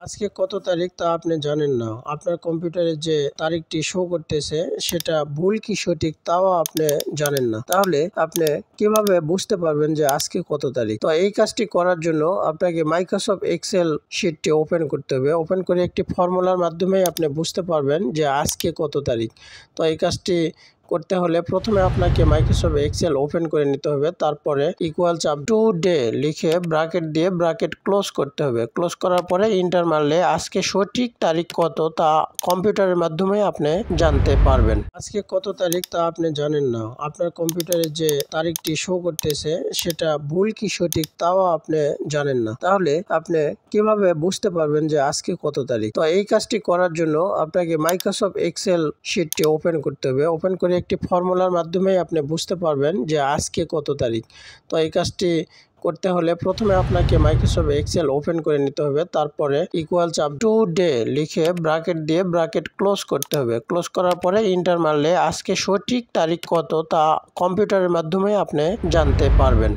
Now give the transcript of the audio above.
আজকে কত তারিখ তা আপনি জানেন না। আপনার কম্পিউটারে যে তারিখটি শো করতেছে সেটা ভুল কি সঠিক তাও আপনি জানেন না। তাহলে আপনি কিভাবে বুঝতে পারবেন যে আজকে কত তারিখ? তো এই কাজটি করার জন্য আপনাকে মাইক্রোসফট এক্সেল শিটটি ওপেন করতে হবে। ওপেন করে একটি ফর্মুলার মাধ্যমে আপনি বুঝতে পারবেন যে আজকে কত তারিখ। তো এই কাজটি করতে হলে প্রথমে আপনাকে মাইক্রোসফট এক্সেল ওপেন করে নিতে হবে। তারপরে ইকুয়াল চাপ টুডে লিখে ব্র্যাকেট দিয়ে ব্র্যাকেট ক্লোজ করতে হবে। ক্লোজ করার পরে ইন্টার মারলে আজকে সঠিক তারিখ কত তা কম্পিউটারের মাধ্যমে আপনি জানতে পারবেন। আজকে কত তারিখ তা আপনি জানেন না। আপনার কম্পিউটারে যে তারিখটি শো করতেছে সেটা ভুল কি সঠিক তাও আপনি জানেন না। তাহলে আপনি কিভাবে বুঝতে পারবেন যে আজকে কত তারিখ? তো এই কাজটি করার জন্য আপনাকে মাইক্রোসফট এক্সেল শিটটি ওপেন করতে হবে। ওপেন করে একটি ফর্মুলার মাধ্যমে আপনি বুঝতে পারবেন যে আজকে কত তারিখ। তো এই কাজটি করতে হলে প্রথমে আপনাকে মাইক্রোসফট এক্সেল ওপেন করে নিতে হবে। তারপরে ইকুয়াল চাপ টুডে লিখে ব্র্যাকেট দিয়ে ব্র্যাকেট ক্লোজ করতে হবে। ক্লোজ করার পরে ইন্টার মারলে আজকে সঠিক তারিখ কত তা কম্পিউটারের মাধ্যমে আপনি জানতে পারবেন।